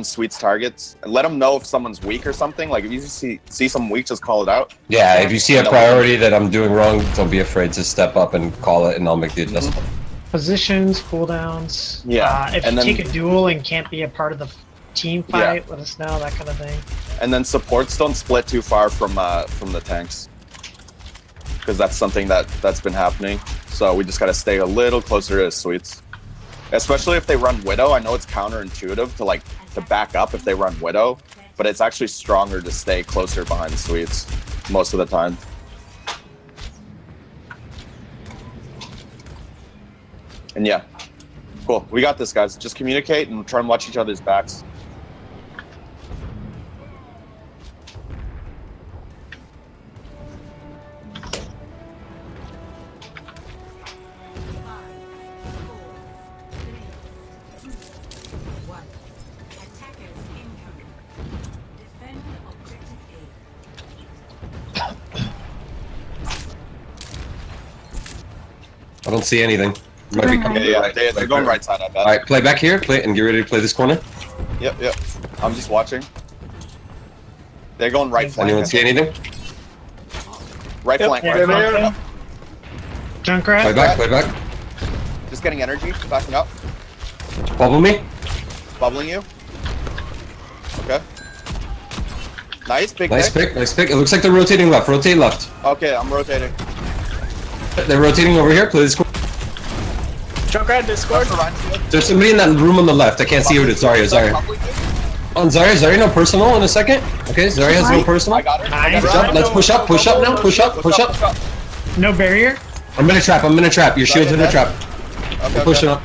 Sweet's targets and let them know if someone's weak or something. Like if you see someone weak, just call it out. Yeah, if you see a priority that I'm doing wrong, don't be afraid to step up and call it, and I'll make the adjustment. Positions, cooldowns. Yeah, If and you then- take a duel and can't be a part of the team fight, let us know, that kind of thing. And then supports don't split too far from the tanks, because that's something that's been happening. So we just got to stay a little closer to Sweets, especially if they run Widow. I know it's counterintuitive to back up if they run Widow, but it's actually stronger to stay closer behind Sweets most of the time. And yeah, cool. We got this, guys. Just communicate and try and watch each other's backs. I don't see anything. Might be coming Yeah, they're going right side, I bet. Alright, play back here, play and get ready to play this corner. Yep. I'm just watching. They're going right flank. Anyone see anything? Right flank, Yeah, right they're flank. Junkrat. Play back. Just getting energy, backing up. Bubble me. Bubbling you. Okay. Nice, big Nice pick. pick, nice pick. It looks like they're rotating left. Rotate left. Okay, I'm rotating. They're rotating over here. Play this corner. Junkrat Discord. There's somebody in that room on the left. I can't see who it is. Zarya. On Zarya, no personal in a second. Okay, Zarya has no personal. I got her. Nice. Push up. Let's push up now. Push up. No barrier. I'm gonna trap. Your shield's in the trap. Okay, Pushing up.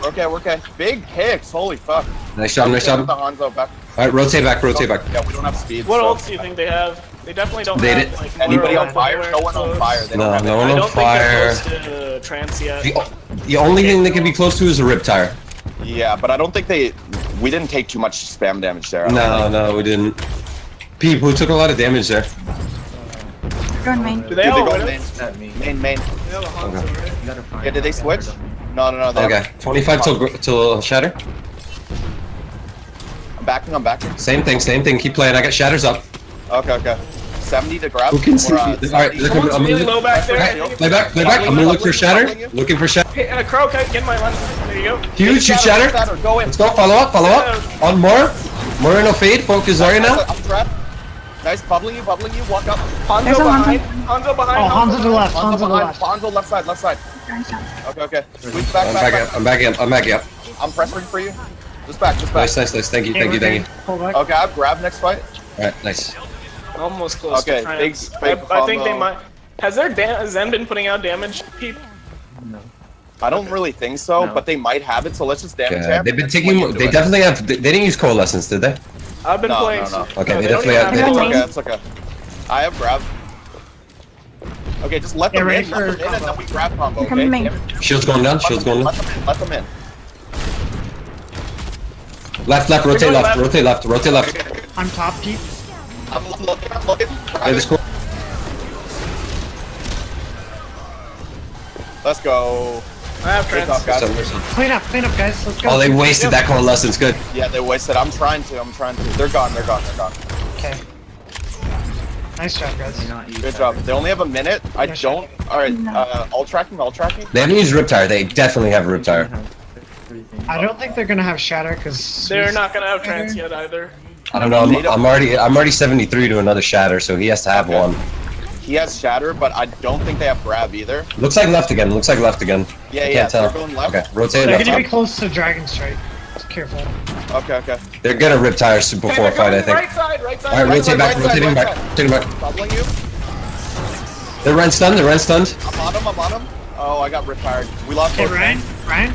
We're okay. Big picks, holy fuck. Nice job. The Hanzo back. Alright, rotate back. Yeah, we don't have speed. What so. ults do you think they have? They definitely don't They have did- like Anybody more on fire? anywhere No one on close. fire. They No, don't have no any. one I on don't fire. think they're close to trance yet. The only thing they can be close to is a rip tire. Yeah, but I don't think we didn't take too much spam damage there. I don't think. No, we didn't. People took a lot of damage there. Going main. Do they Did all they go win main? it? Main. They have a Hanzo, right? Yeah, did they switch? No. They Okay, have- 25 till shatter. I'm backing. Same thing. Keep playing. I got shatters up. Okay. 70 to grab. Who can see? Or, Alright, 70. look, Someone's I'm really gonna low back there. okay, play back. I'm gonna look for shatter. Looking for shatter. Hey, Crow, can I get my lens? There you go. Huge, shoot shatter. Go in. Let's go. Follow up. On more. More no fade. Focus Zarya now. I'm trapped. Nice, bubbling you. Walk up. There's Hanzo a behind. Hanzo. Hanzo behind. Oh, Hanzo to the left. Hanzo Hanzo to the behind. left. Hanzo left side. Okay. Sweep back. I'm backing up. I'm pressing for you. Just back. Nice. Thank you. Pull back. Okay, I'll grab next fight. Alright, nice. Almost close Okay, to trance. big I think they combo. might. Has their Zen been putting out damage? People. I don't really think so, but they might have it, so let's just damage Yeah, him. they've been and taking. swing into They it. definitely have. They didn't use coalescence, did they? I've been No, playing. no. Okay, they don't definitely even have- damage. It's okay. I have grab. Okay, just let them ready in, and for then we grab combo, They're coming main. Shields going down. Let them in. Left. Rotate left. I'm top deep. I'm looking. Play this corner. Let's go. I have Good trance. job, guys. Clean up, guys. Let's go. Oh, they wasted that coalescence. Good. Yeah, they wasted. I'm trying to. They're gone. Okay. Nice job, guys. Good job. They only have a minute. I Yeah, don't. Alright, No. all tracking. They haven't used rip tire. They definitely have a rip tire. I don't think they're gonna have shatter because They're not gonna have trance yet either. I don't know. I'm already 73 to another shatter, so he has to have Okay. one. He has shatter, but I don't think they have grab either. Looks like left again. Yeah, I yeah, can't tell. they're going left. Okay, rotate they're left. gonna be close to Dragon Strike. Just careful. Okay. They're gonna rip tires Okay, before they're fight, I going think. right side. Alright, Right rotate side, back, right side, rotating right back, side. rotating back. Bubbling you. They're rent stunned. I'm on him. Oh, I got retired. We lost Hey, both. Ryan.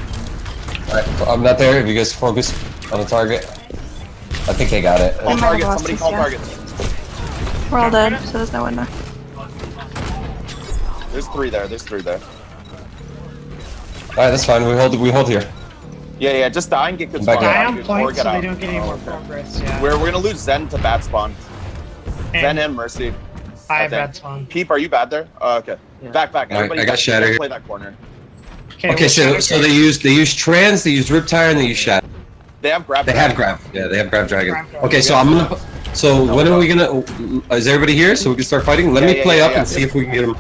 Alright, I'm not there. If you guys focus on the target. I think they got it. Call might target. have lost Somebody us, call yeah. target. We're all dead, so there's no window. There's three there. Alright, that's fine. We hold here. Yeah. Just die and get good Back spawn. up. Die on Or point so get they out. don't get any Oh, more okay. progress. Yeah. We're gonna lose Zen to bat spawn. Zen And and Mercy. I have think. bad spawn. Peep, are you bad there? Oh, okay. Back. Everybody I got back. shatter here. Play that corner. Okay, so they use trans, they use rip tire, and they use shatter. They have grab. They have grab. Yeah, they have grab dragon. Grab dragon. Okay, so I'm gonna. So when are we gonna? Is everybody here so we can start fighting? Let Yeah, me yeah, play yeah, up yeah. and see if we can get them.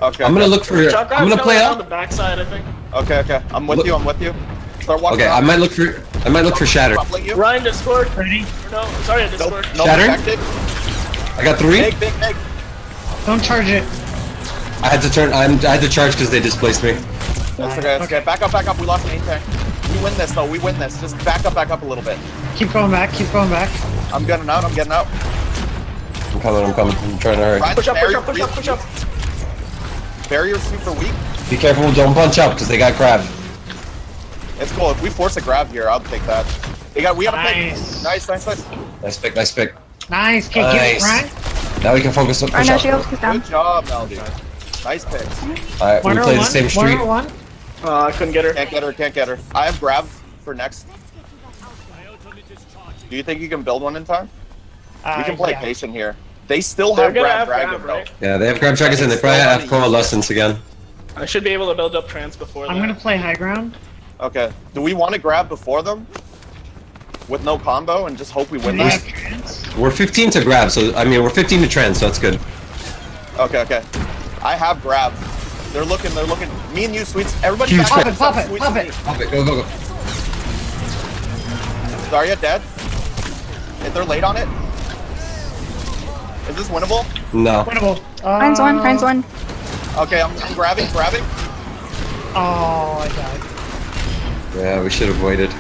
Okay. I'm gonna look for. Junkrat's I'm gonna play going on the up. backside, I think. Okay. I'm with Look- you. I'm with you. Start walking. Okay, I around. might look for. I might look for shatter. Bubbling you. Ryan Discord. Ready? No, sorry, No, Discord. no Shatter? protected. I got 3. Big. Don't charge it. I had to turn. I had to charge because they displaced me. That's okay. That's okay. Back up. We lost main tank. We win this though. We win this. Just back up a little bit. Keep going back. Keep going back. I'm getting out. I'm coming. I'm trying to hurry. Ryan's Push up, push barrier up, push up, push up. Barrier's super weak. Be careful. Don't punch up because they got grab. It's cool. If we force a grab here, I'll take that. We got a pick. Nice. Nice. Nice pick. Nice pick. Nice. Okay, get it, Nice. Ryan. Now we can focus on Or push no up. shield, he's down. Good job, Melody. Nice picks. Alright, we play the same street. 101. I couldn't get her. Can't get her. I have grab for next. Do you think you can build one in time? We can play Yeah. patient here. They still They're have gonna grab have dragon grab, though. right? Yeah, they have grab dragons and they probably have coalescence again. I should be able to build up trans before I'm that. gonna play high ground. Okay. Do we want to grab before them? With no combo and just hope we win Do they this? have trans? We're 15 to grab, so I mean we're 15 to trans, so that's good. Okay. I have grab. They're looking. Me and you, Sweets. Everybody Huge back up pick. except Pop it, Sweets pop and it. me. Pop it, go. Zarya dead. If they're late on it. Is this winnable? No. Winnable. Ryan's one. Okay, I'm grabbing. Oh, I died. Yeah, we should have waited.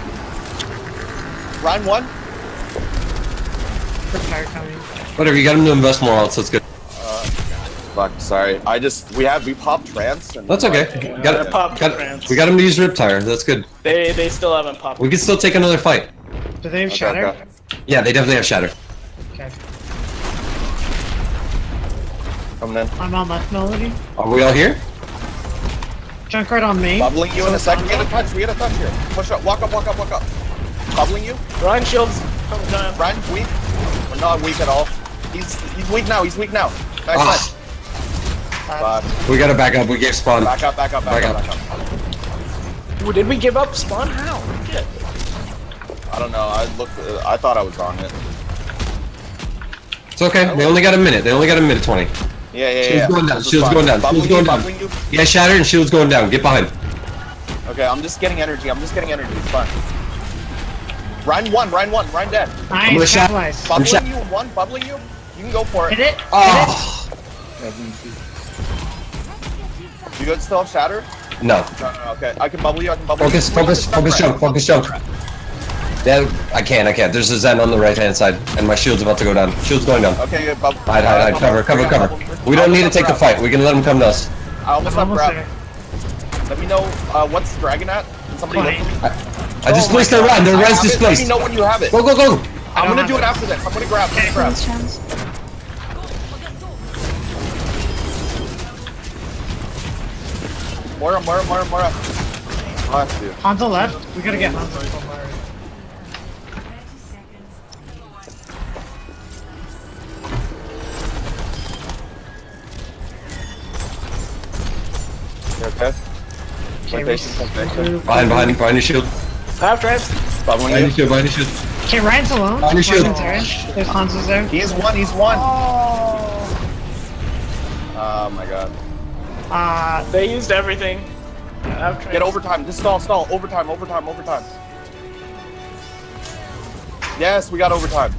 Ryan won. Fire coming. Whatever, you got him to invest more else, that's good. Fuck, sorry. We popped trance and That's okay. I popped trans. We got him to use Riptire, that's good. They still haven't popped. We can still take another fight. Do they have shatter? Okay. Yeah, they definitely have shatter. Okay. Coming in. I'm on left melody. Are we all here? Junkrat on main. Bubbling you in a second. We get a touch here. Push up. Walk up. Bubbling you. Ryan shields. Coming down. Ryan's weak. We're not weak at all. He's weak now. Nice. Ah, Fuck. we gotta back up, we gave spawn. Back up. Ooh, did we give up spawn? How? Shit. I don't know. I thought I was on it. It's okay, they only got a minute 20. Yeah. Shield's going down, This is shield's fine. going down, Bubbling shield's you, going down. bubbling you. Yeah, shatter and shield's going down, get behind. Okay, I'm just getting energy. It's fine. Ryan won. Ryan dead. gonna Nice. shot- Capitalize. Bubbling you, one. Bubbling you. You can go for Hit it. it. Oh, You guys still have shatter? no. No. Okay, I can bubble you. Focus jump. Yeah, I can't. There's a Zen on the right hand side, and my shield's about to go down. Shield's going down. Okay, good. Bubble. Hide, cover. We don't need to take the fight, we can let him come to us. I almost have I'm almost grab. there. Let me know what's Dragon at. Can somebody look for me? I displaced their run, their I run's have it. Let displaced. me know when you have it. Go. I'm gonna have do it it. after this. I'm gonna grab. Ryan's trans. Moira. Last dude. Hanzo left. We gotta get Hanzo somewhere. You okay? Okay, Patient. Behind your shield. Half trans. Bubbling Behind you. your shield. Okay, Ryan's alone. On your shield. Ryan's there. There's Hanzo's there. He's one. Oh my god. They used everything. Half trans. Get overtime. Just stall. Overtime. Yes, we got overtime.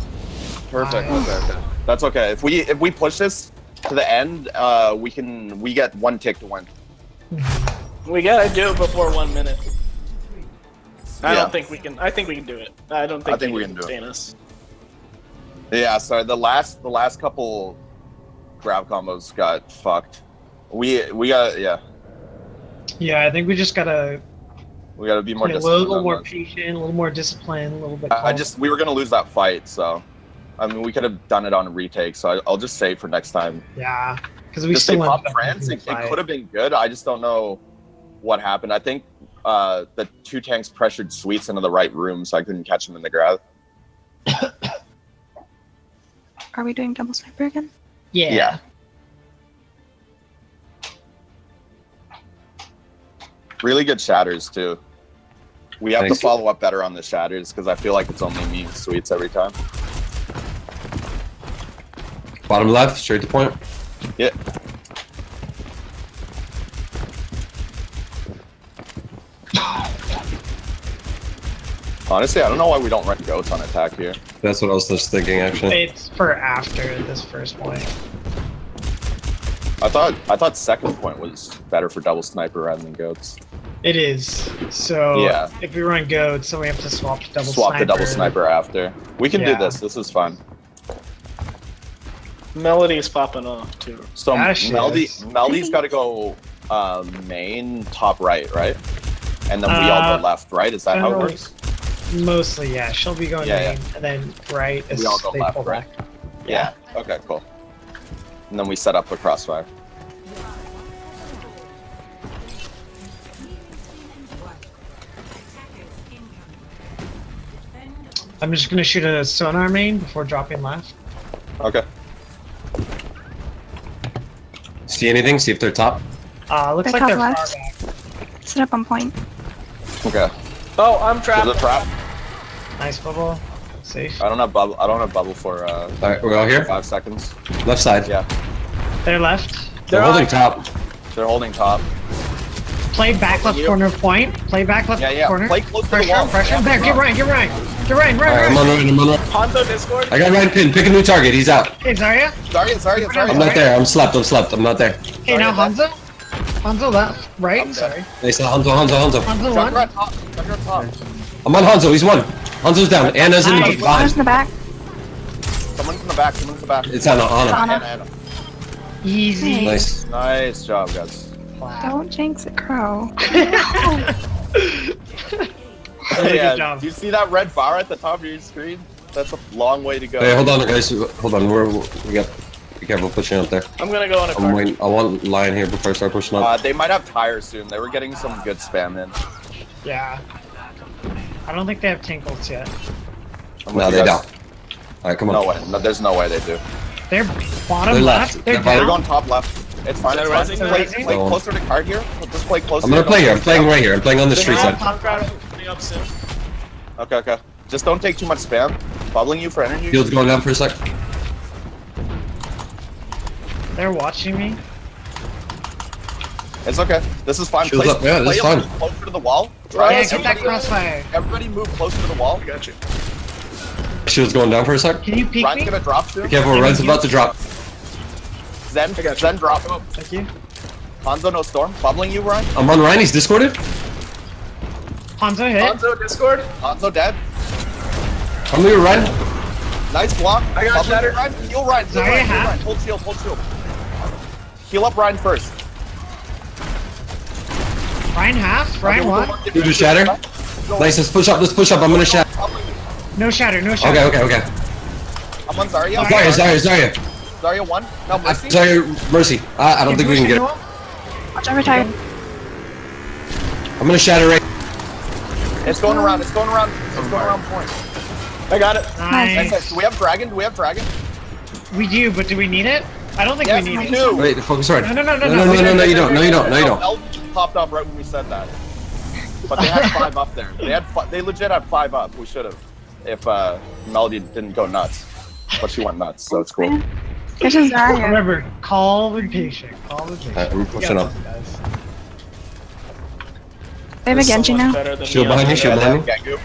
Perfect. Okay. That's okay. If we push this to the end, we get one tick to win. We gotta do it before 1 minute. I Yeah. don't think we can. I think we can do it. I don't think, I think they we can can do it. sustain us. Yeah, sorry. The last couple grab combos got fucked. We got Yeah, I think we just gotta we got to be more be a disciplined. little on more those. patient, a little more disciplined, a little bit. we were gonna lose that fight, so I mean we could have done it on a retake. So I'll just say for next time. Yeah, because we Just say still pop ended up France. losing It the fight. could have been good. I just don't know what happened. I think the two tanks pressured Sweets into the right room, so I couldn't catch him in the grab. Are we doing double sniper again? Yeah. Really good shatters too. We have Thanks. to follow up better on the shatters because I feel like it's only me and Sweets every time. Bottom left, straight to point. Yeah. Honestly, I don't know why we don't run goats on attack here. That's what I was just thinking, actually. It's for after this first point. I thought second point was better for double sniper rather than goats. It is. So Yeah. if we run goats, then we have to swap to double Swap sniper. the double sniper after. We can do Yeah. this. This is fun. Melody's popping off too. So Yeah, she is. Meldy's got to go main top right, right? And then we all go left, right? Is that how it generally- works? Mostly, yeah. She'll be going Yeah, main, and then right as We all go they left, pull right? back. Yeah. Okay, cool. And then we set up a crossfire. I'm just gonna shoot a sonar main before dropping left. Okay. See anything? See if they're top. Looks They're like they're top far left. back. Set up on point. Okay. Oh, I'm There's trapped. a trap. Nice bubble. Safe. I don't have bubble. I don't have bubble for Alright, we're all here. 5 seconds. Left side. Yeah. They're left. They're holding top. They're holding top. Play back left You. corner of point. Play back left Yeah, yeah. corner. Play close to the Pressure, wall. pressure. Yeah, There, get wrong. Ryan, get Ryan. Get Ryan, Alright, I'm Ryan. on right, I'm on right. Hanzo Discord. I got Ryan pinned. Pick a new target. He's out. Hey, Zarya. Zarya. I'm not there. I'm slept. I'm not there. Hey, now Zarya Hanzo. Hanzo left. Right? I'm dead. Sorry. They said Hanzo. Hanzo one. Junkrat top. Junkrat top. I'm on Hanzo. He's one. Hanzo's down. Anna's in the Nice. One's behind. in the back. Someone's in the back. Someone's in the back. It's Anna. Anna. Anna. Easy. Nice. Nice job, guys. Don't jinx it, Crow. Really Yeah, good job. do you see that red bar at the top of your screen? That's a long way to go. Hey, hold on, guys. Hold on. We got. Be careful pushing up there. I'm gonna go on a I'm card. waiting. I want Lion here before I start pushing up. They might have tires soon. They were getting some good spam in. Yeah. I don't think they have tank ults yet. I'm No, with they you don't. guys. Alright, come on. No way. No, there's no way they do. They're bottom They're left. left. They're They're They're down. going top left. It's fine. It's They're fine. rising, Play, they're rising. play closer to card here. Just play closer. I'm gonna to play here. I'm the- playing right here. I'm playing on the street They're side. all Top crowd coming up soon. Okay, okay. Just don't take too much spam. Bubbling you for energy. Field's going down for a sec. They're watching me. It's okay. This is fine. Shields Play, up. Yeah, this is play a fine. little closer to the wall. Yeah, Right? get that crossfire. Everybody move closer to the wall. Got you. Shield's going down for a sec. Can you peek Ryan's me? gonna drop soon. Be careful. Ryan's about to drop. Zen, got you. Zen drop. Thank you. Hanzo, no storm. Bubbling you, Ryan. I'm on Ryan. He's discorded. Hanzo hit. Hanzo Discord. Hanzo dead. I'm with Ryan. Nice block. I got Bubbling shattered. you, Ryan. Heal Ryan. Heal Zarya Ryan. Heal half. Ryan. Hold shield. Hold shield. Heal up Ryan first. Ryan half. Ryan one. Do the shatter. Nice. Let's push up. Let's push up. I'm gonna shatter. No shatter. No shatter. Okay. I'm on Zarya. Zarya. Zarya 1. Now Mercy. Zarya. Mercy. I don't think we can get it. Watch out, retired. I'm gonna shatter right. It's going around. It's going around. It's going around point. I got it. Nice. Nice. Do we have dragon? Do we have dragon? We do, but do we need it? I don't think Yes, we we need it. do. Wait. Focus right. No. No, you don't. No, you don't. L popped up right when we said that. But they had 5 up there. They legit had 5 up. We should have, if Melody didn't go nuts. But she went nuts, so it's cool. There's a Zarya. Remember, calm and patient. Calm and patient. Alright, I'm pushing up. Guys. They have a Genji now. Shield behind you. Shield behind you. Gangu.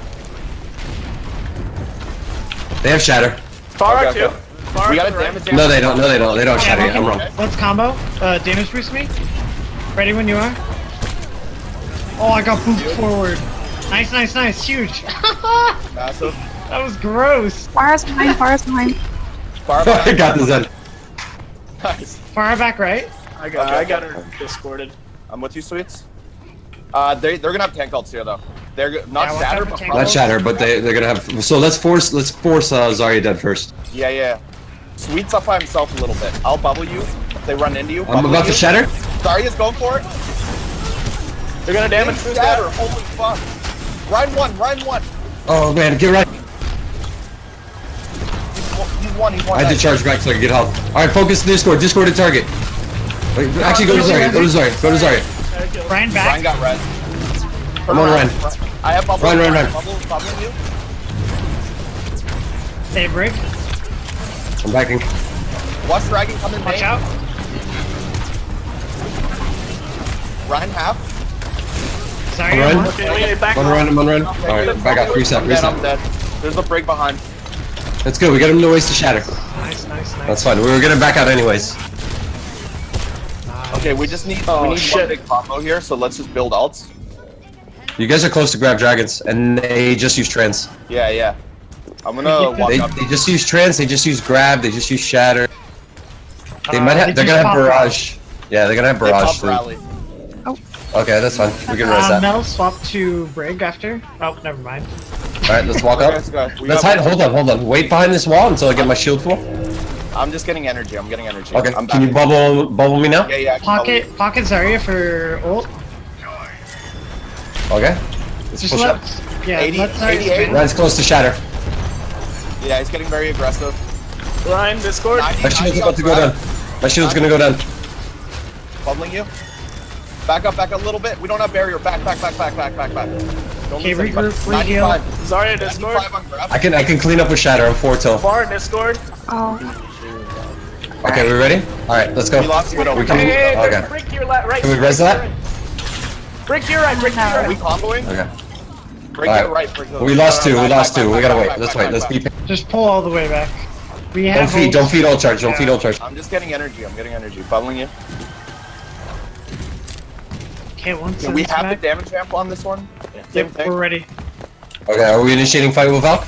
They have shatter. Farah Okay, too. okay. Farah We got a to the right. damage. No, they don't. No, they don't. They don't have shatter yet. I'm wrong. Let's combo. Damage boost me. Ready when you are. Oh, I got booped forward. Nice. Huge. Massive. That was gross. Fara's behind. Far I back. got this then. Nice. Far back right. I got her discorded. I'm with you, Sweets. They're gonna have tank ults here though. They're not Yeah, we'll shatter, have but tank probably. Not shatter, but they're gonna have. So let's force Zarya dead first. Yeah. Sweets up by himself a little bit. I'll bubble you. If they run into you. I'm bubble about to you. shatter. Zarya's going for it. They're gonna damage Big boost shatter. that. Holy fuck. Ryan 1. Oh man, get right. He's one. I had to charge back so I could get health. All right, focus Discord. Discord to target. Wait, actually, go to Zarya. Go to Zarya. Ryan back. Ryan got red. Turn I'm on around. Ryan. I have bubble. Ryan. Bubbling you. Stay break. I'm backing. Watch Dragon come in. Watch main. out. Ryan half. Sorry, Run. one. Okay, back I'm on run. Alright, back out. Reset. I'm dead. There's a break behind. That's good. We got him to waste the shatter. Nice. That's fine. We were gonna back out anyways. Okay, we just need Oh, we need shit. one big combo here, so let's just build alts. You guys are close to grab dragons, and they just use trans. Yeah. I'm gonna walk They up. just use trans. They just use grab. They just use shatter. They might they have. They're just gonna have pop barrage. Yeah, they're gonna have They barrage. pop Too. rally. Okay, that's fine. We can rest that. Metal swap to Brig after. Oh, never mind. All right, let's walk Okay, up. let's go. We Let's got- hide. Hold on. Wait behind this wall until I get my shield full. I'm just getting energy. I'm getting energy. Okay. I'm Can you back. bubble me now? Yeah. I can bubble you. Pocket Zarya for ult. Okay. Let's Just push let. up. Yeah, 80, let Zarya 88. spin. Ryan's close to shatter. Yeah, he's getting very aggressive. Ryan, Discord. 90, My shield's 90 about to go down. My shield's gonna go down. Bubbling you. Back up a little bit. We don't have barrier. Back. Don't Okay, lose anybody. regroup, reheal. 95. Zarya, Discord. 95 on grab. I can clean up with shatter. I'm 4 till. Bar, Discord. Oh, Okay, we ready? All right, let's go. We lost Widow. We can- Hey, okay. break your right. Can we res that? Break your right. Are we comboing? Okay. Break Alright. it right. Break it We lost two. Back, back, We gotta back, wait. back, Let's back, wait. Let's back. be. Just pull all the way back. We Don't have. feed. ult. Don't feed all charge. Don't feed all charge. I'm just getting energy. Bubbling you. Okay, once Yeah, we it's have the back. damage ramp on this one. Same Yep, thing. we're ready. Okay, are we initiating fight with Valk?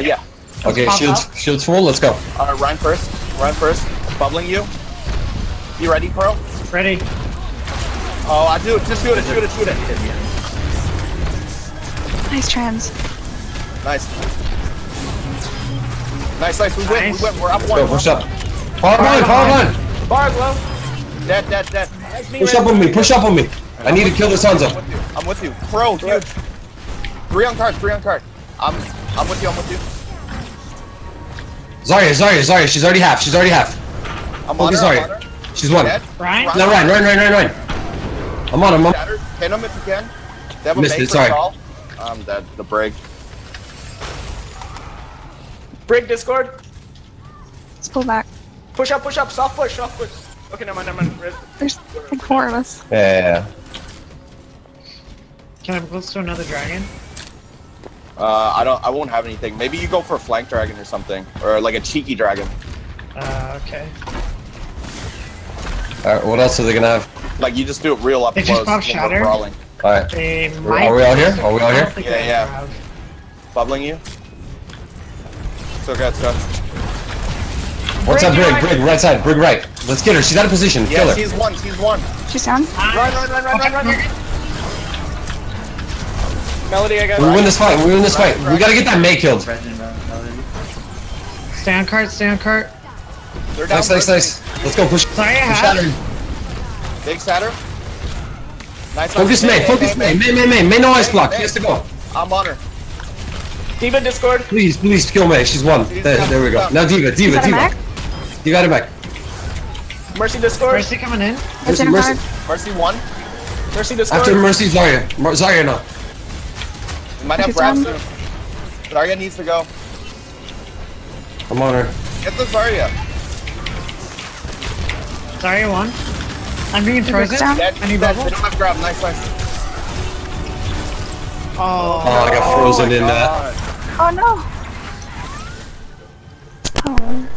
Yeah. Okay, pop shields full. Let's go. Ryan first. Bubbling you. You ready, Pearl? Ready. Oh, I do. Just shoot it. nice trans. Nice. We win. Nice. We're up Go, one. push up. Power line. Bar, low. Dead. Push up on me. I need to kill this Hanzo. I'm with you. Pro, huge. 3 on card. I'm with you. Zarya. She's already half. I'm on Focus her. Zarya. She's one. Dead. Ryan? No, Ryan. I'm on him. Shatter. Hit him if you can. They have a Missed bait it, for sorry. call. I'm dead. The break. Break, Discord. Let's pull back. Push up. Soft push. Okay, never mind. There's like 4 of us. Yeah. Can I close to another dragon? I won't have anything. Maybe you go for a flank dragon or something, or like a cheeky dragon. Okay. All right. What else are they gonna have? Like you just do it real up They close. just pop when we're shatter? brawling. All right. They Are might. we all here? I don't think Yeah, they yeah. have. Bubbling you. It's okay. What's up, Brig? Right side. Brig right. Let's get her. She's out of position. Kill Yeah, her. she's one. She's down. Run. Melody, I got We win this fight. We gotta get that May killed. Stay on cart. They're down. Nice. Let's go. Push. Sorry, I Push have. shatter. Big shatter. Nice. Focus May. May no ice block. She has to go. I'm on her. Diva, Discord. Please kill May. She's one. There we go. Now Diva. Is that a Mac? You got it back. Mercy, Discord. Mercy coming in. It's in Mercy. hard. Mercy one. Mercy, Discord. After Mercy, Zarya. Zarya now. We might have Okay, Brad Tom. soon. Zarya needs to go. I'm on her. Get the Zarya. Sorry, one. I'm being frozen. down. Dead. Any Dead. bubble? They don't have grab. Nice. Oh. Oh, I got frozen in that. God. Oh no. Oh.